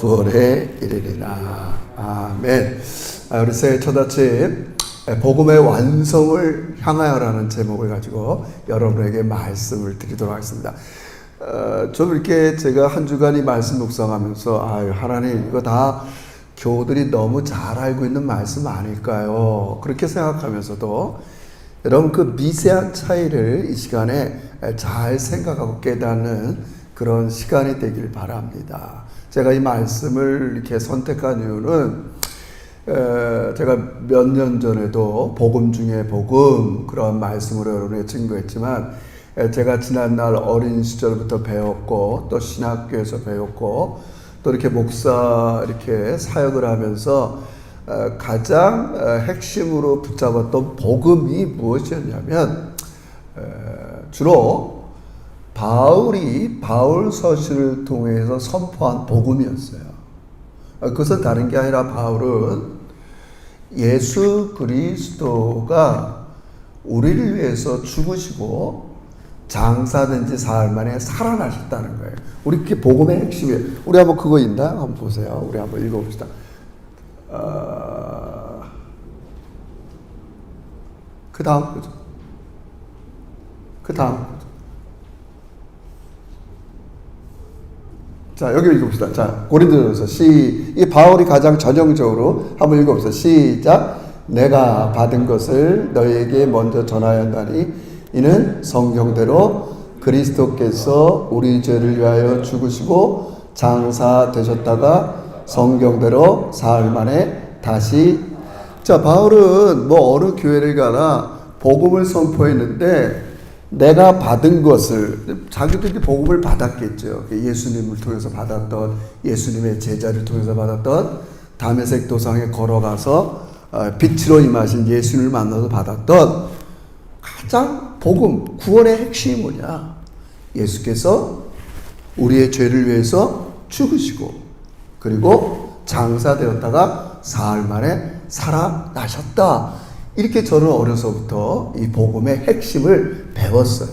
구원에 이르리라. 아멘. 우리 새해 첫 아침 복음의 완성을 향하여라는 제목을 가지고 여러분에게 말씀을 드리도록 하겠습니다. 좀 이렇게 제가 한 주간 이 말씀 묵상하면서 하나님 이거 다 교우들이 너무 잘 알고 있는 말씀 아닐까요? 그렇게 생각하면서도 여러분 그 미세한 차이를 이 시간에 잘 생각하고 깨닫는 그런 시간이 되길 바랍니다. 제가 이 말씀을 이렇게 선택한 이유는 제가 몇 년 전에도 복음 중에 복음 그런 말씀으로 여러분에게 증거했지만 제가 지난날 어린 시절부터 배웠고 또 신학교에서 배웠고 또 이렇게 목사 이렇게 사역을 하면서 가장 핵심으로 붙잡았던 복음이 무엇이었냐면 주로 바울 서신을 통해서 선포한 복음이었어요. 그것은 다른 게 아니라 바울은 예수 그리스도가 우리를 위해서 죽으시고 장사된 지 사흘 만에 살아나셨다는 거예요. 우리 그게 복음의 핵심이에요. 우리 한번 그거 있나? 한번 보세요. 우리 한번 읽어봅시다. 그 다음 거죠. 그 다음 거죠. 자, 여기 읽어봅시다. 자, 고린도전서 이 바울이 가장 전형적으로 한번 읽어봅시다. 시작. 내가 받은 것을 너희에게 먼저 전하였나니 이는 성경대로 그리스도께서 우리 죄를 위하여 죽으시고 장사되셨다가 성경대로 사흘 만에 다시. 자, 바울은 뭐 어느 교회를 가나 복음을 선포했는데 내가 받은 것을 자기도 이렇게 복음을 받았겠죠. 예수님을 통해서 받았던, 예수님의 제자를 통해서 받았던, 다메섹 도상에 걸어가서 빛으로 임하신 예수님을 만나서 받았던 가장 복음, 구원의 핵심이 뭐냐? 예수께서 우리의 죄를 위해서 죽으시고 그리고 장사되었다가 사흘 만에 살아나셨다. 이렇게 저는 어려서부터 이 복음의 핵심을 배웠어요.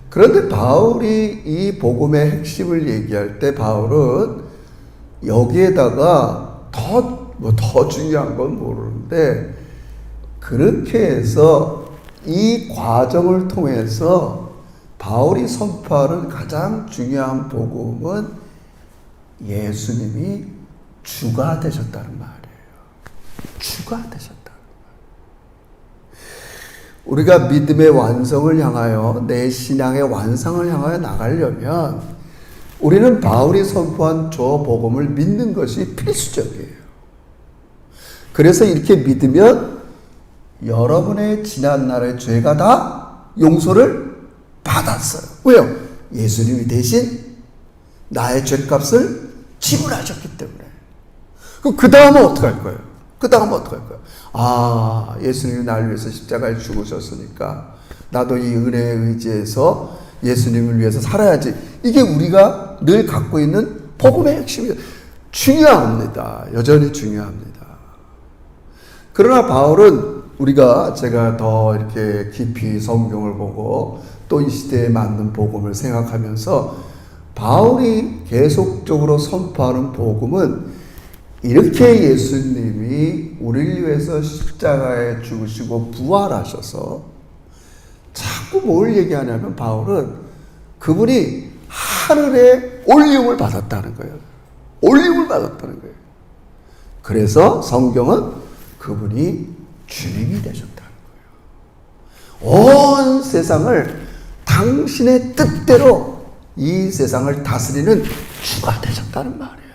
그런데 바울이 이 복음의 핵심을 얘기할 때 바울은 여기에다가 더 중요한 건 모르는데 그렇게 해서 이 과정을 통해서 바울이 선포하는 가장 중요한 복음은 예수님이 주가 되셨다는 말이에요. 주가 되셨다. 우리가 믿음의 완성을 향하여 내 신앙의 완성을 향하여 나가려면 우리는 바울이 선포한 저 복음을 믿는 것이 필수적이에요. 그래서 이렇게 믿으면 여러분의 지난날의 죄가 다 용서를 받았어요. 왜요? 예수님이 대신 나의 죄값을 지불하셨기 때문에. 그 다음은 어떻게 할 거예요? 예수님이 나를 위해서 십자가에 죽으셨으니까 나도 이 은혜에 의지해서 예수님을 위해서 살아야지. 이게 우리가 늘 갖고 있는 복음의 핵심이에요. 중요합니다. 여전히 중요합니다. 그러나 바울은 제가 더 이렇게 깊이 성경을 보고 또 이 시대에 맞는 복음을 생각하면서 바울이 계속적으로 선포하는 복음은 이렇게 예수님이 우리를 위해서 십자가에 죽으시고 부활하셔서 자꾸 뭘 얘기하냐면 바울은 그분이 하늘에 올리움을 받았다는 거예요. 그래서 성경은 그분이 주님이 되셨다는 거예요. 온 세상을 당신의 뜻대로 이 세상을 다스리는 주가 되셨다는 말이에요.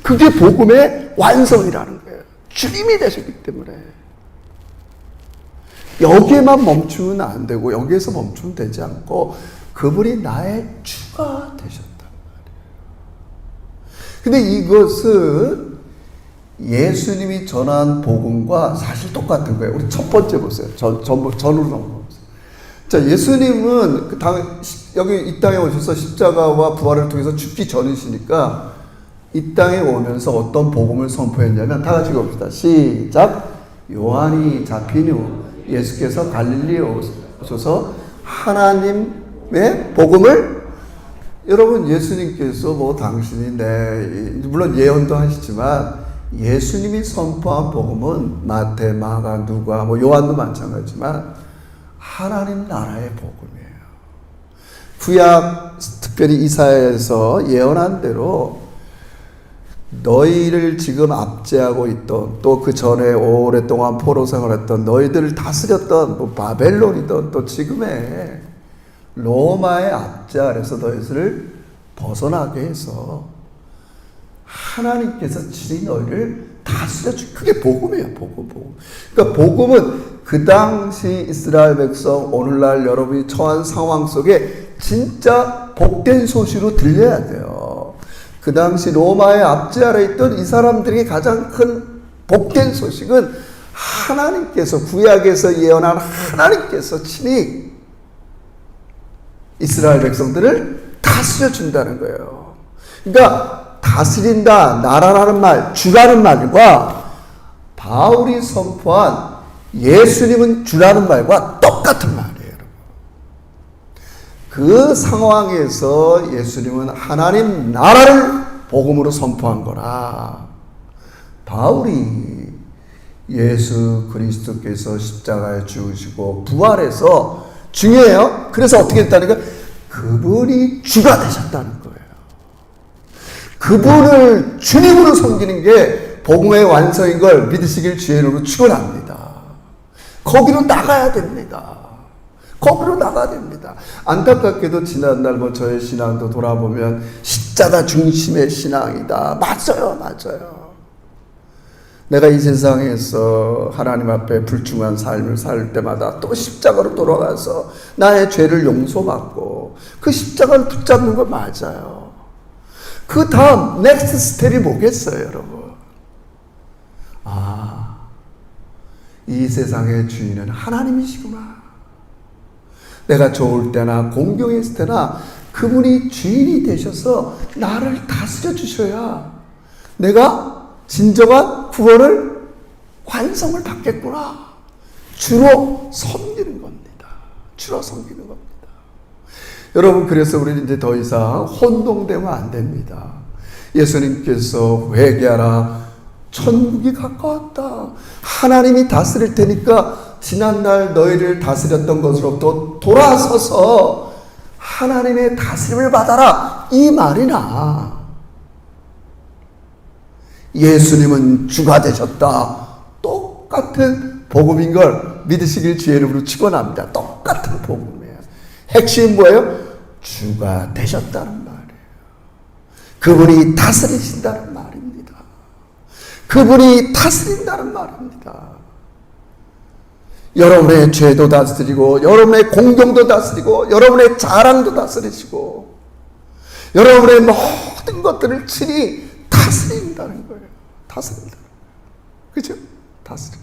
그게 복음의 완성이라는 거예요. 주님이 되셨기 때문에. 여기에만 멈추면 안 되고 여기에서 멈추면 되지 않고 그분이 나의 주가 되셨단 말이에요. 근데 이것은 예수님이 전한 복음과 사실 똑같은 거예요. 우리 첫 번째 보세요. 전으로 넘어가보세요. 자, 예수님은 여기 이 땅에 오셔서 십자가와 부활을 통해서 죽기 전이시니까 이 땅에 오면서 어떤 복음을 선포했냐면 다 같이 읽어봅시다. 시작. 요한이 잡힌 후 예수께서 갈릴리에 오셔서 하나님의 복음을 여러분, 예수님께서 뭐 당신이 물론 예언도 하시지만 예수님이 선포한 복음은 마태, 마가, 누가, 뭐 요한도 마찬가지지만 하나님 나라의 복음이에요. 구약 특별히 이사야에서 예언한 대로 너희를 지금 압제하고 있던, 또 그 전에 오랫동안 포로 생활했던, 너희들을 다스렸던 뭐 바벨론이든 또 지금의 로마의 압제 아래서 너희들을 벗어나게 해서 하나님께서 친히 너희를 다스려 주. 그게 복음이에요. 복음. 그러니까 복음은 그 당시 이스라엘 백성, 오늘날 여러분이 처한 상황 속에 진짜 복된 소식으로 들려야 돼요. 그 당시 로마의 압제 아래 있던 이 사람들에게 가장 큰 복된 소식은 하나님께서, 구약에서 예언한 하나님께서 친히 이스라엘 백성들을 다스려 준다는 거예요. 그러니까 다스린다, 나라라는 말, 주라는 말과 바울이 선포한 예수님은 주라는 말과 똑같은 말이에요. 그 상황에서 예수님은 하나님 나라를 복음으로 선포한 거라. 바울이 예수 그리스도께서 십자가에 죽으시고 부활해서 중요해요. 그래서 어떻게 했다니까? 그분이 주가 되셨다는 거예요. 그분을 주님으로 섬기는 게 복음의 완성인 걸 믿으시길 주의 이름으로 축원합니다. 거기로 나가야 됩니다. 거기로 나가야 됩니다. 안타깝게도 지난날 뭐 저의 신앙도 돌아보면 십자가 중심의 신앙이다. 맞아요. 내가 이 세상에서 하나님 앞에 불충한 삶을 살 때마다 또 십자가로 돌아가서 나의 죄를 용서받고 그 십자가를 붙잡는 거 맞아요. 그 다음 넥스트 스텝이 뭐겠어요, 여러분? 이 세상의 주인은 하나님이시구나. 내가 좋을 때나 공경했을 때나 그분이 주인이 되셔서 나를 다스려 주셔야 내가 진정한 구원을 완성을 받겠구나. 주로 섬기는 겁니다. 주로 섬기는 겁니다. 여러분, 그래서 우리는 이제 더 이상 혼동되면 안 됩니다. 예수님께서 회개하라. 천국이 가까웠다. 하나님이 다스릴 테니까 지난날 너희를 다스렸던 것으로부터 돌아서서 하나님의 다스림을 받아라. 이 말이나 예수님은 주가 되셨다. 똑같은 복음인 걸 믿으시길 주의 이름으로 축원합니다. 똑같은 복음이에요. 핵심이 뭐예요? 주가 되셨다는 말이에요. 그분이 다스리신다는 말입니다. 그분이 다스린다는 말입니다. 여러분의 죄도 다스리고, 여러분의 공경도 다스리고, 여러분의 자랑도 다스리시고, 여러분의 모든 것들을 친히 다스린다는 거예요. 다스린다. 그죠? 다스림.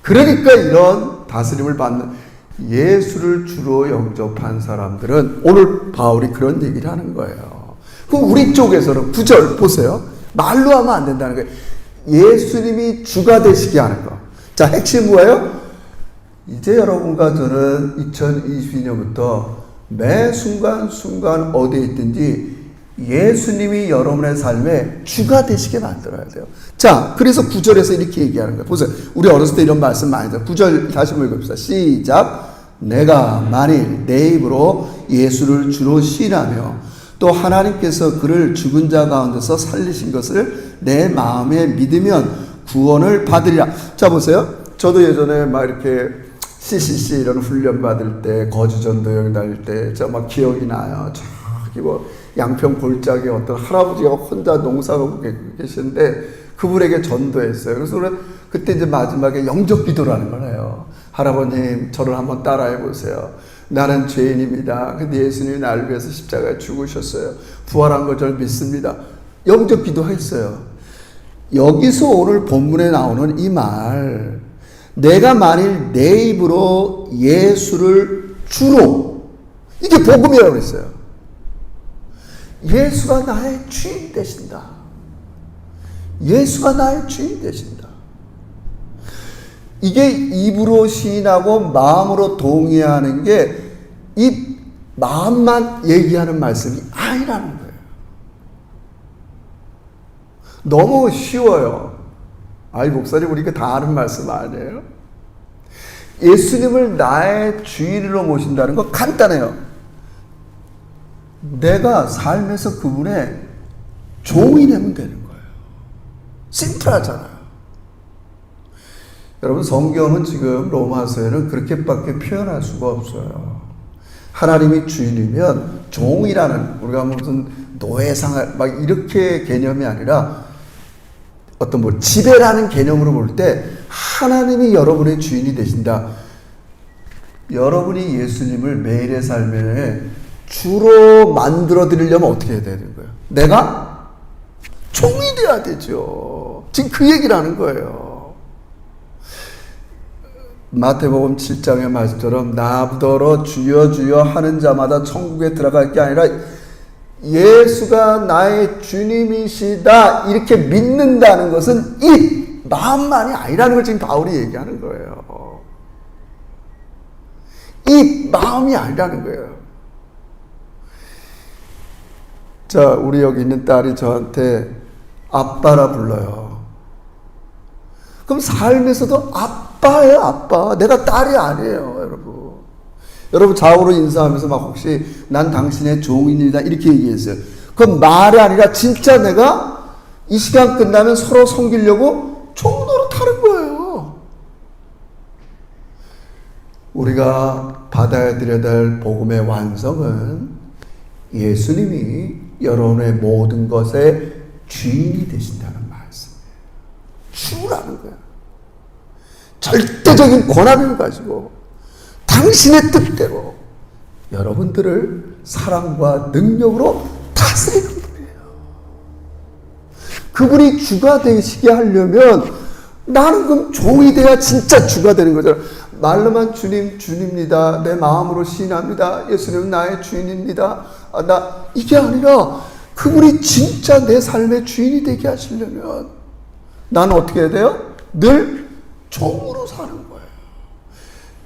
그러니까 이런 다스림을 받는 예수를 주로 영접한 사람들은 오늘 바울이 그런 얘기를 하는 거예요. 그럼 우리 쪽에서는 9절 보세요. 말로 하면 안 된다는 거예요. 예수님이 주가 되시게 하는 거. 자, 핵심 뭐예요? 이제 여러분과 저는 2022년부터 매 순간순간 어디에 있든지 예수님이 여러분의 삶에 주가 되시게 만들어야 돼요. 자, 그래서 9절에서 이렇게 얘기하는 거예요. 보세요. 우리 어렸을 때 이런 말씀 많이 들어요. 9절 다시 한번 읽읍시다. 시작. 내가 만일 내 입으로 예수를 주로 시인하며 또 하나님께서 그를 죽은 자 가운데서 살리신 것을 내 마음에 믿으면 구원을 받으리라. 자, 보세요. 저도 예전에 막 이렇게 CCC 이런 훈련 받을 때, 거주전도 여행 다닐 때, 저 막 기억이 나요. 저기 뭐 양평 골짜기에 어떤 할아버지가 혼자 농사하고 계시는데 그분에게 전도했어요. 그래서 우리는 그때 이제 마지막에 영접 기도라는 걸 해요. 할아버님, 저를 한번 따라해 보세요. 나는 죄인입니다. 근데 예수님이 나를 위해서 십자가에 죽으셨어요. 부활한 걸 저를 믿습니다. 영접 기도했어요. 여기서 오늘 본문에 나오는 이 말, 내가 만일 내 입으로 예수를 주로, 이게 복음이라고 했어요. 예수가 나의 주인 되신다. 예수가 나의 주인 되신다. 이게 입으로 시인하고 마음으로 동의하는 게 이 마음만 얘기하는 말씀이 아니라는 거예요. 너무 쉬워요. 아이, 목사님, 우리가 다 아는 말씀 아니에요? 예수님을 나의 주인으로 모신다는 거 간단해요. 내가 삶에서 그분의 종이 되면 되는 거예요. 심플하잖아요. 여러분, 성경은 지금 로마서에는 그렇게밖에 표현할 수가 없어요. 하나님이 주인이면 종이라는, 우리가 무슨 노예상 막 이렇게 개념이 아니라 어떤 뭐 지배라는 개념으로 볼 때 하나님이 여러분의 주인이 되신다. 여러분이 예수님을 매일의 삶에 주로 만들어 드리려면 어떻게 해야 되는 거예요? 내가 종이 돼야 되죠. 지금 그 얘기를 하는 거예요. 마태복음 7장의 말씀처럼 나더러 주여 주여 하는 자마다 천국에 들어갈 게 아니라 예수가 나의 주님이시다 이렇게 믿는다는 것은 이 마음만이 아니라는 걸 지금 바울이 얘기하는 거예요. 이 마음이 아니라는 거예요. 자, 우리 여기 있는 딸이 저한테 아빠라 불러요. 그럼 삶에서도 아빠예요, 아빠. 내가 딸이 아니에요, 여러분. 여러분, 좌우로 인사하면서 막 혹시 난 당신의 종입니다 이렇게 얘기했어요. 그건 말이 아니라 진짜 내가 이 시간 끝나면 서로 섬기려고 종노릇 하는 거예요. 우리가 받아들여야 될 복음의 완성은 예수님이 여러분의 모든 것의 주인이 되신다는 말씀이에요. 주라는 거야. 절대적인 권한을 가지고 당신의 뜻대로 여러분들을 사랑과 능력으로 다스리는 분이에요. 그분이 주가 되시게 하려면 나는 그럼 종이 돼야 진짜 주가 되는 거잖아요. 말로만 주님, 주님입니다. 내 마음으로 시인합니다. 예수님은 나의 주인입니다. 이게 아니라 그분이 진짜 내 삶의 주인이 되게 하시려면 나는 어떻게 해야 돼요? 늘 종으로 사는 거예요.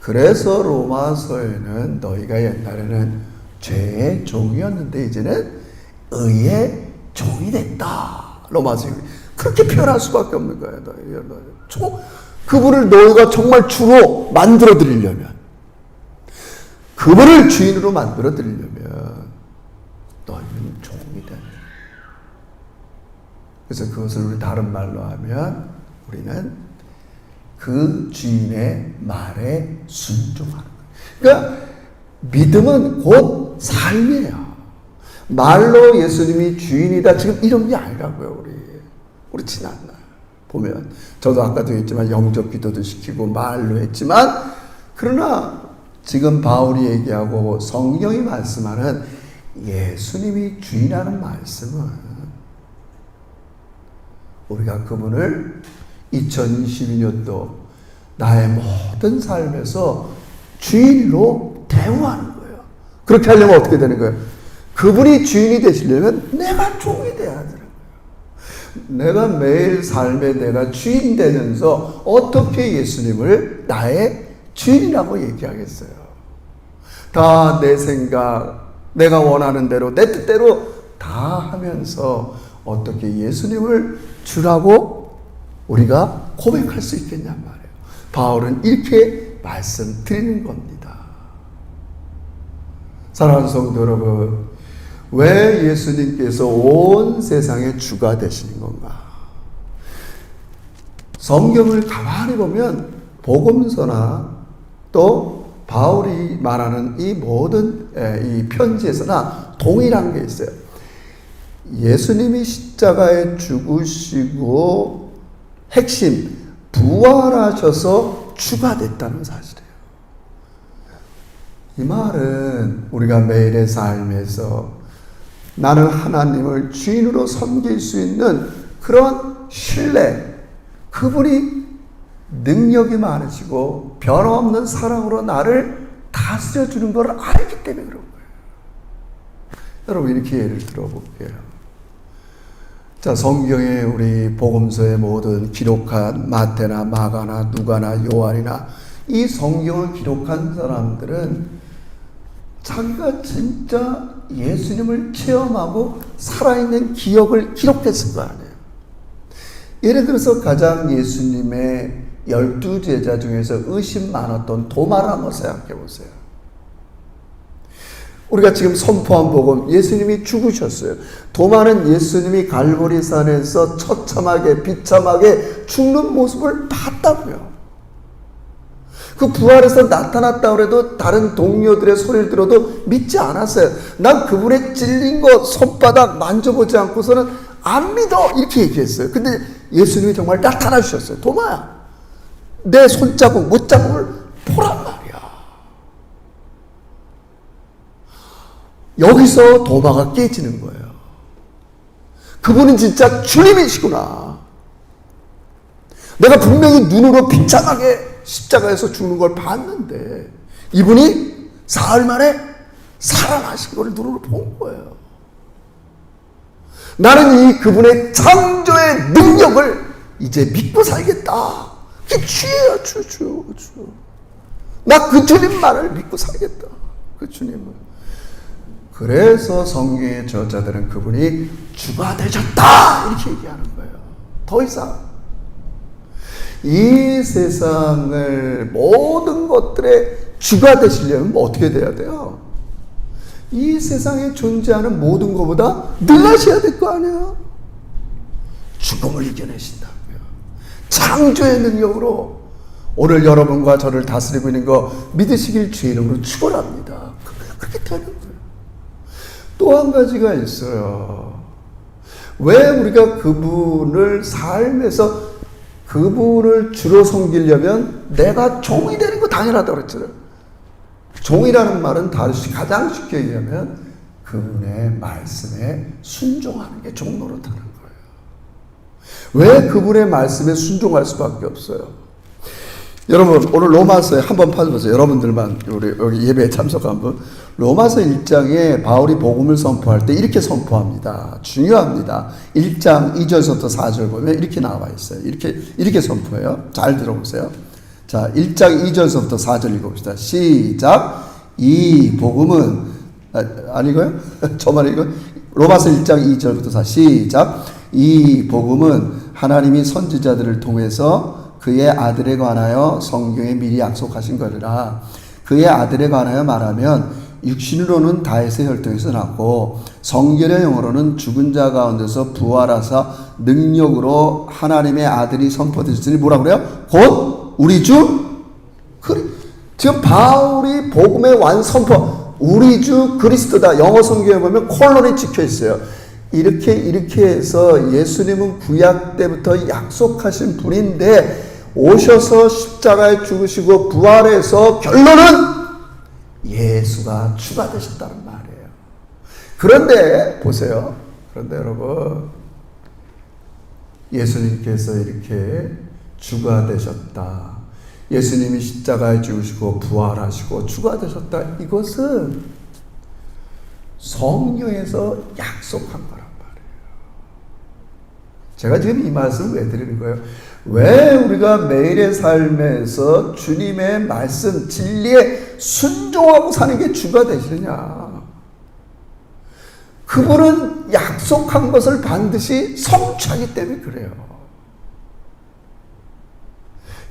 그래서 로마서에는 너희가 옛날에는 죄의 종이었는데 이제는 의의 종이 됐다. 로마서 그렇게 표현할 수밖에 없는 거예요. 너희. 그분을 너희가 정말 주로 만들어 드리려면, 그분을 주인으로 만들어 드리려면 너희는 종이 되는. 그래서 그것을 우리 다른 말로 하면 우리는 그 주인의 말에 순종하는 거예요. 그러니까 믿음은 곧 삶이에요. 말로 예수님이 주인이다 지금 이런 게 아니라고요. 우리 지난날 보면 저도 아까도 했지만 영접 기도도 시키고 말로 했지만, 그러나 지금 바울이 얘기하고 성경이 말씀하는 예수님이 주인하는 말씀은 우리가 그분을 2022년도 나의 모든 삶에서 주인으로 대우하는 거예요. 그렇게 하려면 어떻게 되는 거예요? 그분이 주인이 되시려면 내가 종이 돼야 되는 거예요. 내가 매일 삶에 내가 주인 되면서 어떻게 예수님을 나의 주인이라고 얘기하겠어요? 다 내 생각, 내가 원하는 대로, 내 뜻대로 다 하면서 어떻게 예수님을 주라고 우리가 고백할 수 있겠냔 말이에요. 바울은 이렇게 말씀드리는 겁니다. 사랑하는 성도 여러분, 왜 예수님께서 온 세상의 주가 되시는 건가? 성경을 가만히 보면 복음서나 또 바울이 말하는 이 모든 이 편지에서나 동일한 게 있어요. 예수님이 십자가에 죽으시고 핵심 부활하셔서 주가 됐다는 사실이에요. 이 말은 우리가 매일의 삶에서 나는 하나님을 주인으로 섬길 수 있는 그런 신뢰, 그분이 능력이 많으시고 변함없는 사랑으로 나를 다스려 주는 걸 알기 때문에 그런 거예요. 여러분, 이렇게 예를 들어볼게요. 자, 성경에 우리 복음서의 모든 기록한 마태나 마가나 누가나 요한이나 이 성경을 기록한 사람들은 자기가 진짜 예수님을 체험하고 살아있는 기억을 기록했을 거 아니에요. 예를 들어서 가장 예수님의 12제자 중에서 의심 많았던 도마를 한번 생각해 보세요. 우리가 지금 선포한 복음, 예수님이 죽으셨어요. 도마는 예수님이 갈보리산에서 처참하게 비참하게 죽는 모습을 봤다고요. 그 부활에서 나타났다고 해도 다른 동료들의 소리를 들어도 믿지 않았어요. 난 그분의 찔린 거 손바닥 만져보지 않고서는 안 믿어, 이렇게 얘기했어요. 근데 예수님이 정말 나타나 주셨어요. 도마야, 내 손자국, 못자국을 보란 말이야. 여기서 도마가 깨지는 거예요. 그분은 진짜 주님이시구나. 내가 분명히 눈으로 비참하게 십자가에서 죽는 걸 봤는데 이분이 사흘 만에 살아나신 걸 눈으로 본 거예요. 나는 이 그분의 창조의 능력을 이제 믿고 살겠다. 그게 주예요, 주. 나 그 주님만을 믿고 살겠다. 그 주님을. 그래서 성경의 저자들은 그분이 주가 되셨다, 이렇게 얘기하는 거예요. 더 이상 이 세상을 모든 것들의 주가 되시려면 어떻게 돼야 돼요? 이 세상에 존재하는 모든 것보다 능하셔야 될 거 아니에요? 죽음을 이겨내신다고요. 창조의 능력으로 오늘 여러분과 저를 다스리고 있는 거 믿으시길 주의 이름으로 축원합니다. 그렇게 되는 거예요. 또 한 가지가 있어요. 왜 우리가 그분을 삶에서 그분을 주로 섬기려면 내가 종이 되는 거 당연하다고 그랬잖아요. 종이라는 말은 가장 쉽게 얘기하면 그분의 말씀에 순종하는 게 종노릇하는 거예요. 왜 그분의 말씀에 순종할 수밖에 없어요? 여러분, 오늘 로마서에 한번 봐보세요. 여러분들만 우리 여기 예배에 참석한 분. 로마서 1장에 바울이 복음을 선포할 때 이렇게 선포합니다. 중요합니다. 1장 2절부터 4절 보면 이렇게 나와 있어요. 이렇게 선포해요. 잘 들어보세요. 자, 1장 2절부터 4절 읽어봅시다. 시작. 이 복음은 아니고요? 저만 읽어요. 로마서 1장 2절부터 4 시작. 이 복음은 하나님이 선지자들을 통해서 그의 아들에 관하여 성경에 미리 약속하신 거라. 그의 아들에 관하여 말하면 육신으로는 다윗의 혈통에서 났고 성결의 영으로는 죽은 자 가운데서 부활하사 능력으로 하나님의 아들이 선포되셨으니 뭐라 그래요? 곧 우리 주 지금 바울이 복음의 완선포, 우리 주 그리스도다. 영어 성경에 보면 콜론이 찍혀 있어요. 이렇게 해서 예수님은 구약 때부터 약속하신 분인데 오셔서 십자가에 죽으시고 부활해서 결론은 예수가 주가 되셨다는 말이에요. 그런데 보세요. 그런데 여러분, 예수님께서 이렇게 주가 되셨다, 예수님이 십자가에 죽으시고 부활하시고 주가 되셨다, 이것은 성경에서 약속한 거란 말이에요. 제가 지금 이 말씀을 왜 드리는 거예요? 왜 우리가 매일의 삶에서 주님의 말씀, 진리에 순종하고 사는 게 주가 되시느냐? 그분은 약속한 것을 반드시 성취하기 때문에 그래요.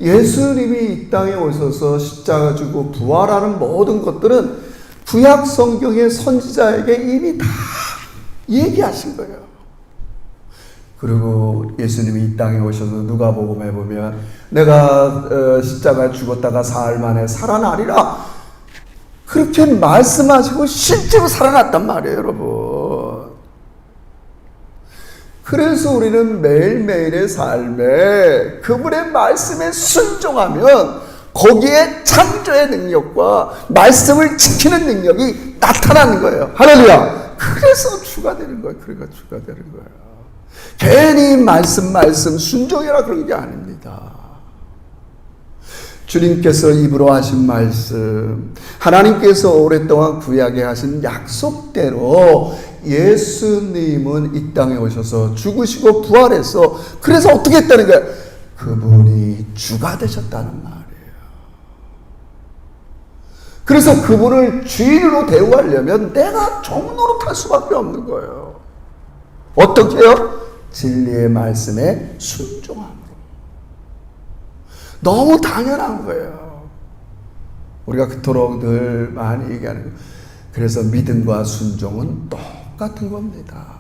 예수님이 이 땅에 오셔서 십자가 지고 부활하는 모든 것들은 구약 성경의 선지자에게 이미 다 얘기하신 거예요. 그리고 예수님이 이 땅에 오셔서 누가복음에 보면 내가 십자가에 죽었다가 사흘 만에 살아나리라, 그렇게 말씀하시고 실제로 살아났단 말이에요, 여러분. 그래서 우리는 매일매일의 삶에 그분의 말씀에 순종하면 거기에 창조의 능력과 말씀을 지키는 능력이 나타나는 거예요. 할렐루야. 그래서 주가 되는 거예요. 그러니까 주가 되는 거예요. 괜히 말씀 순종이라 그런 게 아닙니다. 주님께서 입으로 하신 말씀, 하나님께서 오랫동안 구약에 하신 약속대로 예수님은 이 땅에 오셔서 죽으시고 부활해서, 그래서 어떻게 했다는 거예요? 그분이 주가 되셨다는 말이에요. 그래서 그분을 주인으로 대우하려면 내가 종노릇할 수밖에 없는 거예요. 어떻게 해요? 진리의 말씀에 순종함으로. 너무 당연한 거예요. 우리가 그토록 늘 많이 얘기하는 거예요. 그래서 믿음과 순종은 똑같은 겁니다.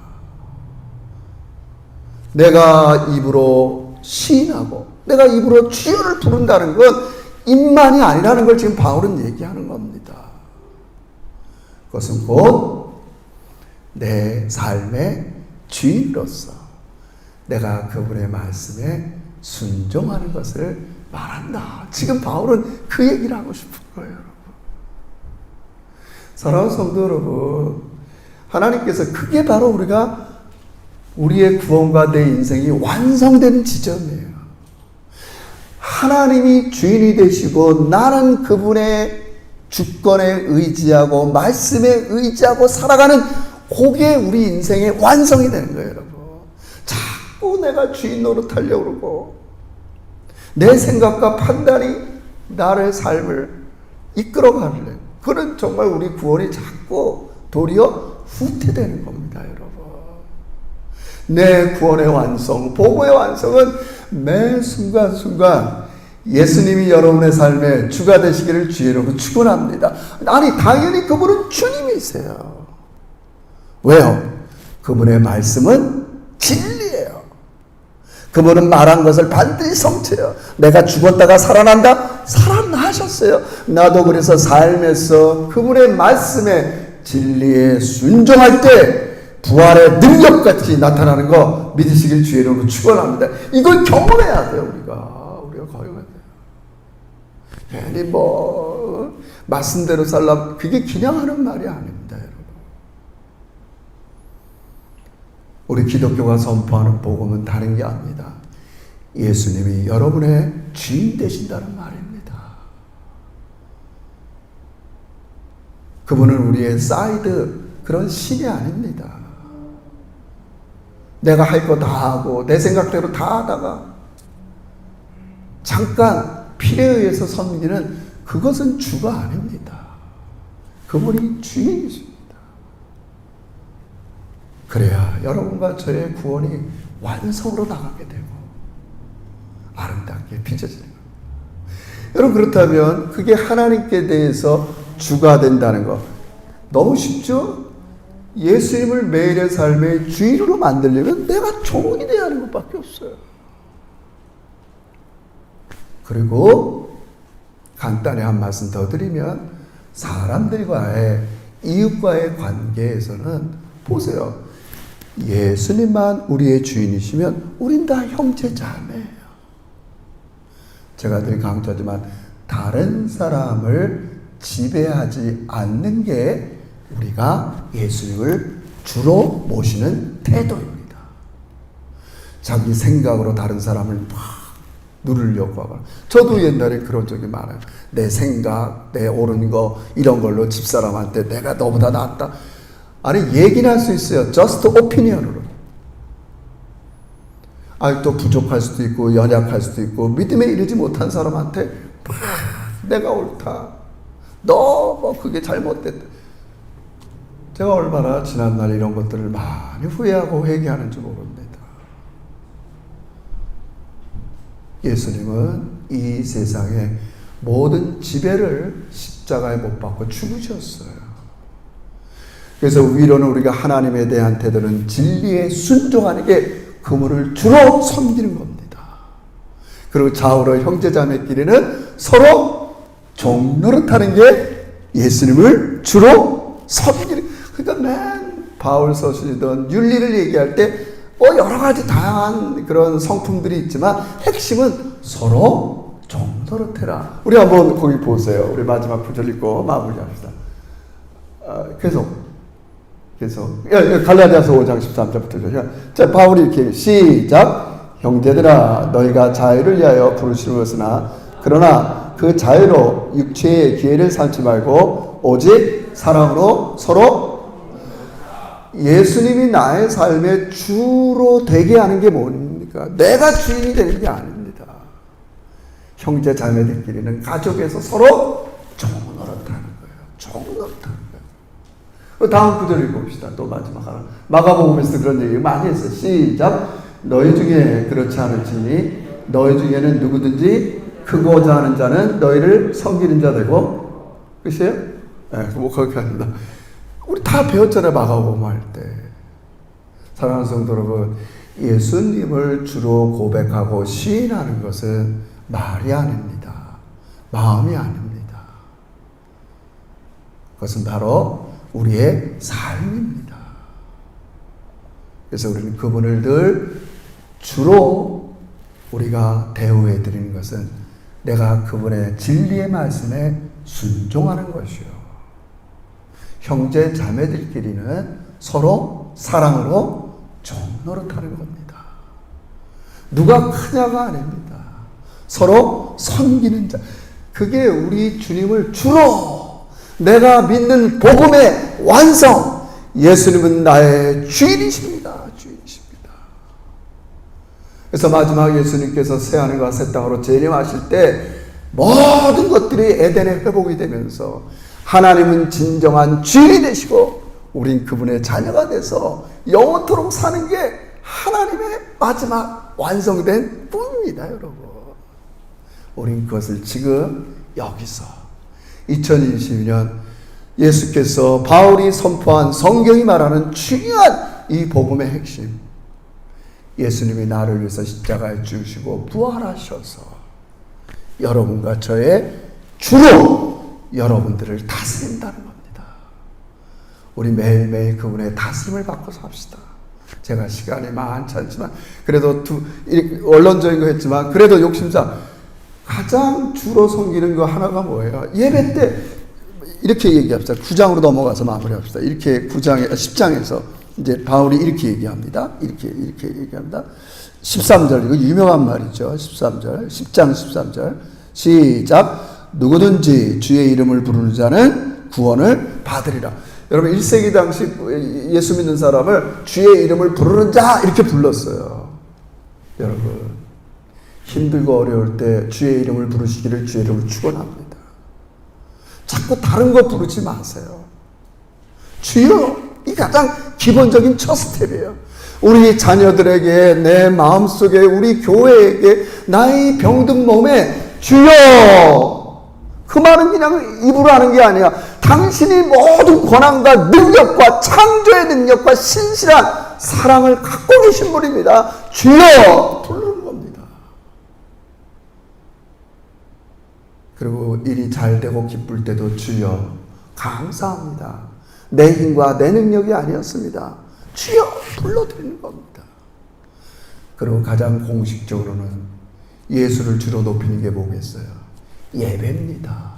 내가 입으로 시인하고 내가 입으로 주여를 부른다는 건 입만이 아니라는 걸 지금 바울은 얘기하는 겁니다. 그것은 곧 내 삶의 주인으로서 내가 그분의 말씀에 순종하는 것을 말한다. 지금 바울은 그 얘기를 하고 싶은 거예요, 여러분. 사랑하는 성도 여러분, 하나님께서 그게 바로 우리의 구원과 내 인생이 완성되는 지점이에요. 하나님이 주인이 되시고 나는 그분의 주권에 의지하고 말씀에 의지하고 살아가는 그게 우리 인생의 완성이 되는 거예요, 여러분. 자꾸 내가 주인 노릇하려고 그러고 내 생각과 판단이 나의 삶을 이끌어가는, 그런 정말 우리 구원이 자꾸 도리어 후퇴되는 겁니다, 여러분. 내 구원의 완성, 복음의 완성은 매 순간순간 예수님이 여러분의 삶에 주가 되시기를 주의 이름으로 축원합니다. 아니, 당연히 그분은 주님이세요. 왜요? 그분의 말씀은 진리예요. 그분은 말한 것을 반드시 성취해요. 내가 죽었다가 살아난다? 살아나셨어요. 나도 그래서 삶에서 그분의 말씀에 진리에 순종할 때 부활의 능력같이 나타나는 거 믿으시길 주의 이름으로 축원합니다. 이걸 경험해야 돼요, 우리가 경험해야 돼요. 괜히 말씀대로 살라, 그게 그냥 하는 말이 아닙니다, 여러분. 우리 기독교가 선포하는 복음은 다른 게 아닙니다. 예수님이 여러분의 주인 되신다는 말입니다. 그분은 우리의 사이드 그런 신이 아닙니다. 내가 할 거 다 하고 내 생각대로 다 하다가 잠깐 필에 의해서 섬기는 그것은 주가 아닙니다. 그분이 주인이십니다. 그래야 여러분과 저의 구원이 완성으로 나가게 되고 아름답게 빚어지는 겁니다. 여러분, 그렇다면 그게 하나님께 대해서 주가 된다는 거 너무 쉽죠? 예수님을 매일의 삶의 주인으로 만들려면 내가 종이 되어야 하는 것밖에 없어요. 그리고 간단히 한 말씀 더 드리면, 사람들과의, 이웃과의 관계에서는 보세요. 예수님만 우리의 주인이시면 우린 다 형제 자매예요. 제가 늘 강조하지만 다른 사람을 지배하지 않는 게 우리가 예수님을 주로 모시는 태도입니다. 자기 생각으로 다른 사람을 막 누르려고 하거나, 저도 옛날에 그런 적이 많아요. 내 생각, 내 옳은 거 이런 걸로 집사람한테 내가 너보다 낫다. 아니, 얘기는 할 수 있어요. just opinion으로. 또 부족할 수도 있고 연약할 수도 있고 믿음에 이르지 못한 사람한테 막 내가 옳다, 너 그게 잘못됐다. 제가 얼마나 지난날 이런 것들을 많이 후회하고 회개하는지 모릅니다. 예수님은 이 세상의 모든 지배를 십자가에 못 박고 죽으셨어요. 그래서 위로는 우리가 하나님에 대한 태도는 진리에 순종하는 게 그분을 주로 섬기는 겁니다. 그리고 좌우로 형제자매끼리는 서로 종노릇하는 게 예수님을 주로 섬기는. 그러니까 맨 바울 서신이든 윤리를 얘기할 때 여러 가지 다양한 그런 성품들이 있지만 핵심은 서로 종노릇해라. 우리 한번 거기 보세요. 우리 마지막 구절 읽고 마무리합시다. 계속 갈라디아서 5장 13절부터. 자, 바울이 이렇게 시작. 형제들아, 너희가 자유를 위하여 부르시는 것으나 그러나 그 자유로 육체의 기회를 삼지 말고 오직 사랑으로 서로. 예수님이 나의 삶의 주로 되게 하는 게 뭡니까? 내가 주인이 되는 게 아닙니다. 형제 자매들끼리는 가족에서 서로 종노릇하는 거예요. 종노릇하는 거예요. 다음 구절 읽어봅시다. 또 마지막 하나. 마가복음에서 그런 얘기 많이 했어요. 시작. 너희 중에 그렇지 않을지니 너희 중에는 누구든지 크고자 하는 자는 너희를 섬기는 자 되고, 끝이에요? 네, 뭐 거기까지입니다. 우리 다 배웠잖아요. 마가복음 할 때. 사랑하는 성도 여러분, 예수님을 주로 고백하고 시인하는 것은 말이 아닙니다. 마음이 아닙니다. 그것은 바로 우리의 삶입니다. 그래서 우리는 그분을 늘 주로 우리가 대우해 드리는 것은 내가 그분의 진리의 말씀에 순종하는 것이요. 형제 자매들끼리는 서로 사랑으로 종노릇하는 겁니다. 누가 크냐가 아닙니다. 서로 섬기는 자. 그게 우리 주님을 주로 내가 믿는 복음의 완성. 예수님은 나의 주인이십니다. 주인이십니다. 그래서 마지막 예수님께서 새하늘과 새 땅으로 재림하실 때 모든 것들이 에덴의 회복이 되면서 하나님은 진정한 주인이 되시고 우린 그분의 자녀가 돼서 영원토록 사는 게 하나님의 마지막 완성된 꿈입니다, 여러분. 우린 그것을 지금 여기서 2022년 예수께서 바울이 선포한 성경이 말하는 중요한 이 복음의 핵심, 예수님이 나를 위해서 십자가에 죽으시고 부활하셔서 여러분과 저의 주로 여러분들을 다스린다는 겁니다. 우리 매일매일 그분의 다스림을 받고 삽시다. 제가 시간이 많지 않지만 그래도 원론적인 거 했지만 그래도 욕심상 가장 주로 섬기는 거 하나가 뭐예요? 예배 때 이렇게 얘기합시다. 9장으로 넘어가서 마무리합시다. 이렇게 10장에서 이제 바울이 이렇게 얘기합니다. 이렇게 얘기합니다. 13절, 이거 유명한 말이죠. 13절, 10장 13절. 시작. 누구든지 주의 이름을 부르는 자는 구원을 받으리라. 여러분 1세기 당시 예수 믿는 사람을 주의 이름을 부르는 자 이렇게 불렀어요. 여러분 힘들고 어려울 때 주의 이름을 부르시기를 주의 이름을 축원합니다. 자꾸 다른 거 부르지 마세요. 주여, 이 가장 기본적인 첫 스텝이에요. 우리 자녀들에게, 내 마음속에, 우리 교회에게, 나의 병든 몸에 주여, 그 말은 그냥 입으로 하는 게 아니야. 당신이 모든 권한과 능력과 창조의 능력과 신실한 사랑을 갖고 계신 분입니다. 주여 부르는 겁니다. 그리고 일이 잘 되고 기쁠 때도 주여 감사합니다. 내 힘과 내 능력이 아니었습니다. 주여 불러드리는 겁니다. 그리고 가장 공식적으로는 예수를 주로 높이는 게 뭐겠어요? 예배입니다.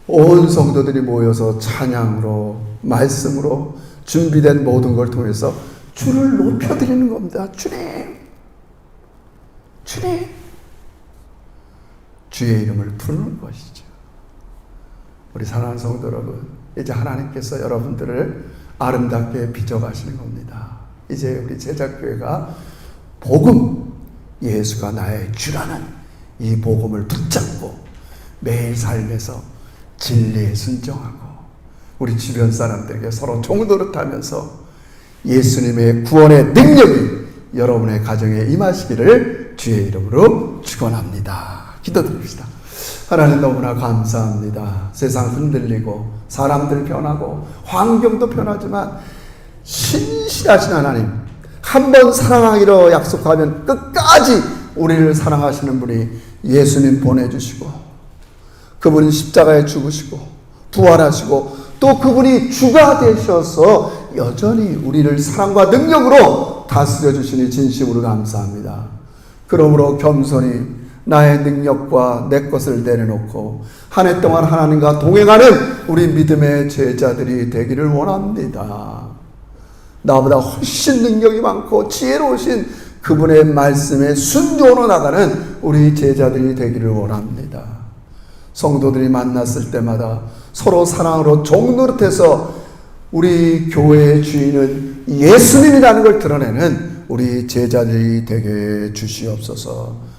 온 성도들이 모여서 찬양으로, 말씀으로 준비된 모든 걸 통해서 주를 높여드리는 겁니다. 주님, 주님, 주의 이름을 부르는 것이죠. 우리 사랑하는 성도 여러분, 이제 하나님께서 여러분들을 아름답게 빚어가시는 겁니다. 이제 우리 제작교회가 복음, 예수가 나의 주라는 이 복음을 붙잡고 매일 삶에서 진리에 순종하고 우리 주변 사람들에게 서로 종노릇하면서 예수님의 구원의 능력이 여러분의 가정에 임하시기를 주의 이름으로 축원합니다. 기도드립시다. 하나님 너무나 감사합니다. 세상 흔들리고 사람들 변하고 환경도 변하지만 신실하신 하나님, 한 번 사랑하기로 약속하면 끝까지 우리를 사랑하시는 분이 예수님 보내주시고 그분이 십자가에 죽으시고 부활하시고 또 그분이 주가 되셔서 여전히 우리를 사랑과 능력으로 다스려 주시니 진심으로 감사합니다. 그러므로 겸손히 나의 능력과 내 것을 내려놓고 한 해 동안 하나님과 동행하는 우리 믿음의 제자들이 되기를 원합니다. 나보다 훨씬 능력이 많고 지혜로우신 그분의 말씀에 순종으로 나가는 우리 제자들이 되기를 원합니다. 성도들이 만났을 때마다 서로 사랑으로 종노릇해서 우리 교회의 주인은 예수님이라는 걸 드러내는 우리 제자들이 되게 주시옵소서.